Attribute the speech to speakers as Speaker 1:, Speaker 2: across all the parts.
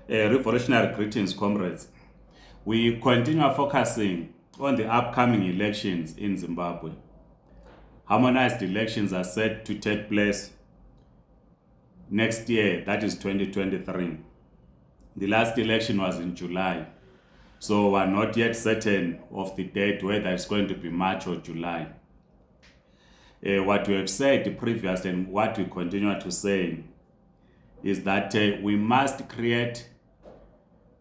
Speaker 1: Revolutionary greetings, comrades. We continue focusing on the upcoming elections in Zimbabwe. Harmonized elections are set to take place next year, that is 2023. The last election was in July, so we're not yet certain of the date, whether it's going to be March or July. What we have said previously and what we continue to say is that we must create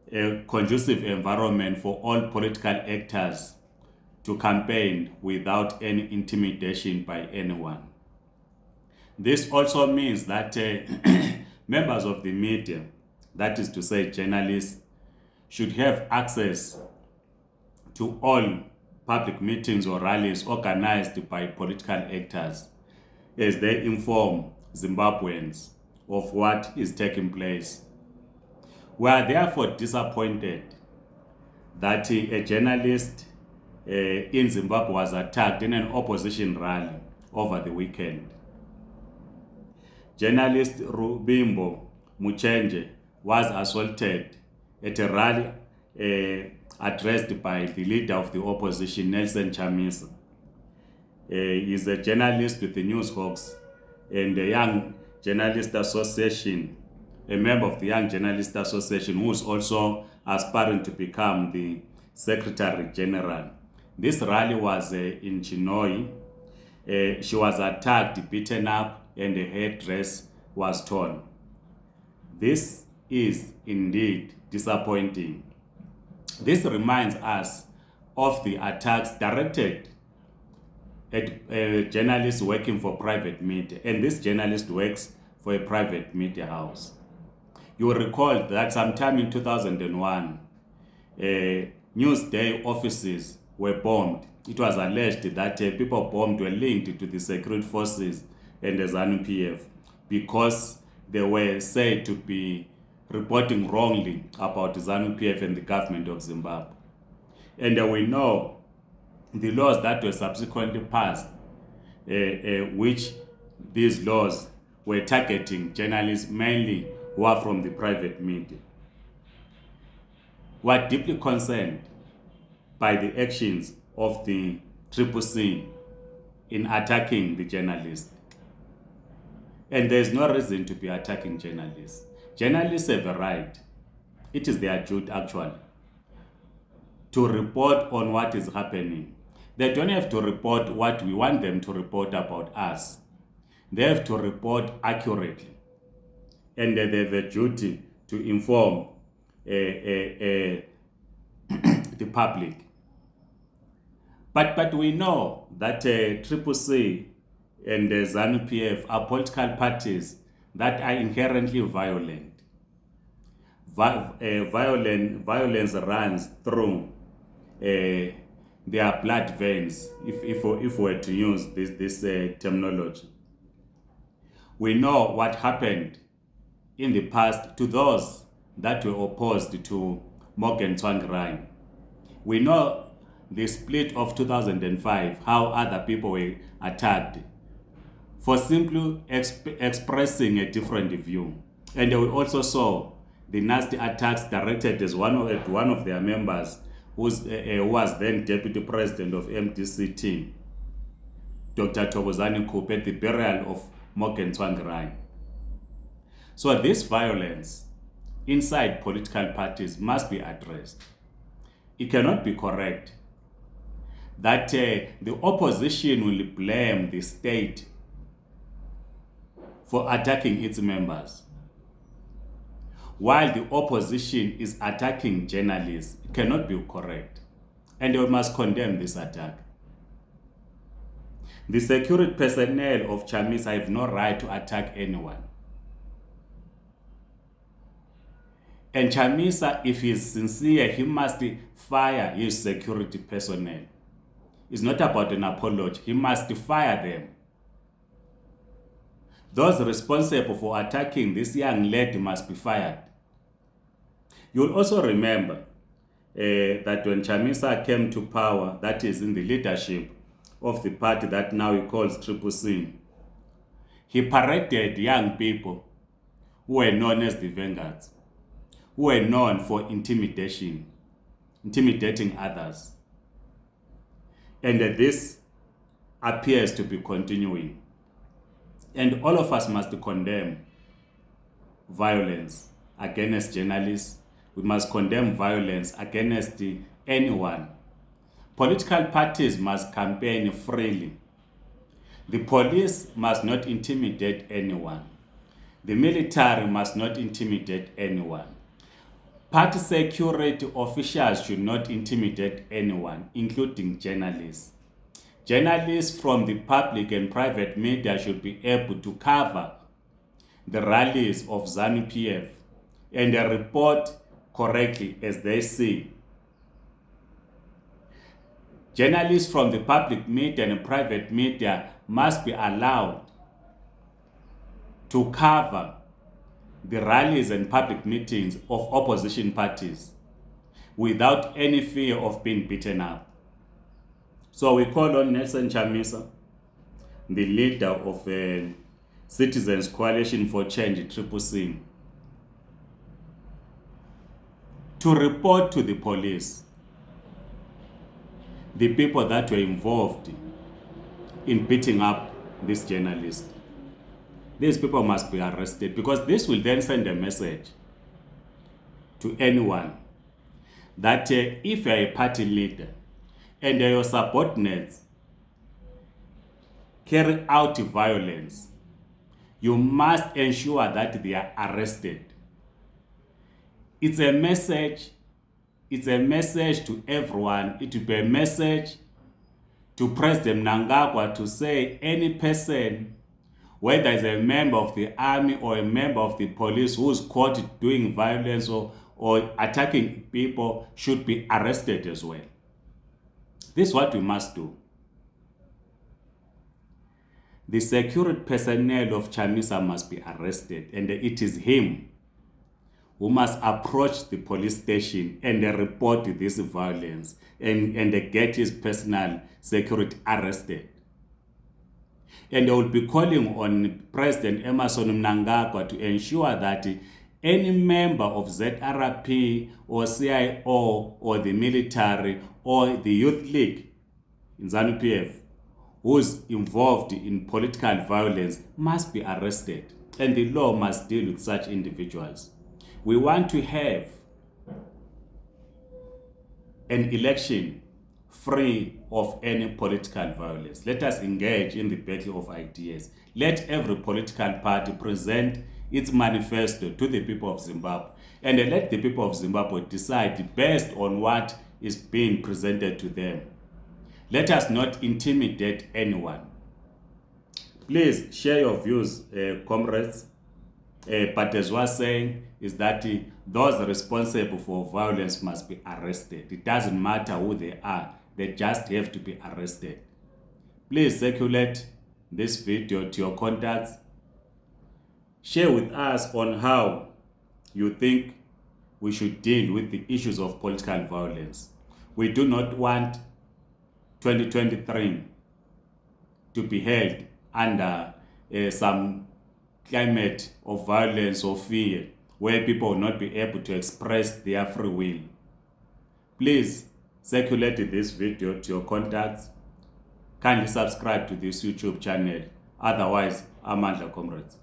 Speaker 1: a conducive environment for all political actors to campaign without any intimidation by anyone. This also means that members of the media, that is to say journalists, should have access to all public meetings or rallies organized by political actors as they inform Zimbabweans of what is taking place. We are therefore disappointed that a journalist in Zimbabwe was attacked in an opposition rally over the weekend. Journalist Rubimbo Muchenje was assaulted at a rally addressed by the leader of the opposition, Nelson Chamisa. He is a journalist with the Newshawks and the Young Journalist Association, a member of the Young Journalist Association, who is also aspiring to become the Secretary General. This rally was in Chinhoyi. She was attacked, beaten up, and her headdress was torn. This is indeed disappointing. This reminds us of the attacks directed at journalists working for private media, and this journalist works for a private media house. You will recall that sometime in 2001, Newsday offices were bombed. It was alleged that people bombed were linked to the security forces and the ZANU-PF because they were said to be reporting wrongly about the ZANU-PF and the government of Zimbabwe. And we know the laws that were subsequently passed, which these laws were targeting journalists mainly who are from the private media. We are deeply concerned by the actions of the CCC in attacking the journalists. And there is no reason to be attacking journalists. Journalists have a right, it is their duty actually, to report on what is happening. They don't have to report what we want them to report about us. They have to report accurately. And they have a duty to inform the public. But we know that CCC and the ZANU-PF are political parties that are inherently violent. Violence runs through their blood veins, if we were to use this terminology. We know what happened in the past to those that were opposed to Morgan Tsvangirai. We know the split of 2005, how other people were attacked for simply expressing a different view. And we also saw the nasty attacks directed at one of their members, who was then deputy president of MDCT, Dr. Thokozani Kupe, at the burial of Morgan Tsvangirai. So this violence inside political parties must be addressed. It cannot be correct that the opposition will blame the state for attacking its members, while the opposition is attacking journalists. It cannot be correct, and we must condemn this attack. The security personnel of Chamisa have no right to attack anyone. And Chamisa, if he is sincere, he must fire his security personnel. It's not about an apology. He must fire them. Those responsible for attacking this young lady must be fired. You'll also remember that when Chamisa came to power, that is in the leadership of the party that now he calls CCC, he paraded young people who were known as the vanguards, who were known for intimidating others. And this appears to be continuing. And all of us must condemn violence against journalists. We must condemn violence against anyone. Political parties must campaign freely. The police must not intimidate anyone. The military must not intimidate anyone. Party security officials should not intimidate anyone, including journalists. Journalists from the public and private media should be able to cover the rallies of ZANU-PF and report correctly as they see. Journalists from the public media and private media must be allowed to cover the rallies and public meetings of opposition parties without any fear of being beaten up. So we call on Nelson Chamisa, the leader of the Citizens Coalition for Change, CCC, to report to the police the people that were involved in beating up this journalist. These people must be arrested, because this will then send a message to anyone that if you're a party leader and your subordinates carry out violence, you must ensure that they are arrested. It's a message to everyone. It will be a message to President Mnangagwa to say any person, whether it's a member of the army or a member of the police who is caught doing violence or attacking people, should be arrested as well. This is what we must do. The security personnel of Chamisa must be arrested, and it is him who must approach the police station and report this violence and get his personal security arrested. And they will be calling on President Emmerson Mnangagwa to ensure that any member of ZRP or CIO or the military or the youth league in ZANU-PF who is involved in political violence must be arrested, and the law must deal with such individuals. We want to have an election free of any political violence. Let us engage in the battle of ideas. Let every political party present its manifesto to the people of Zimbabwe, and let the people of Zimbabwe decide based on what is being presented to them. Let us not intimidate anyone. Please share your views, comrades. But as was saying, is that those responsible for violence must be arrested. It doesn't matter who they are, they just have to be arrested. Please circulate this video to your contacts. Share with us on how you think we should deal with the issues of political violence. We do not want 2023 to be held under some climate of violence or fear where people will not be able to express their free will. Please circulate this video to your contacts. Kindly subscribe to this YouTube channel. Otherwise, Amandla Comrades.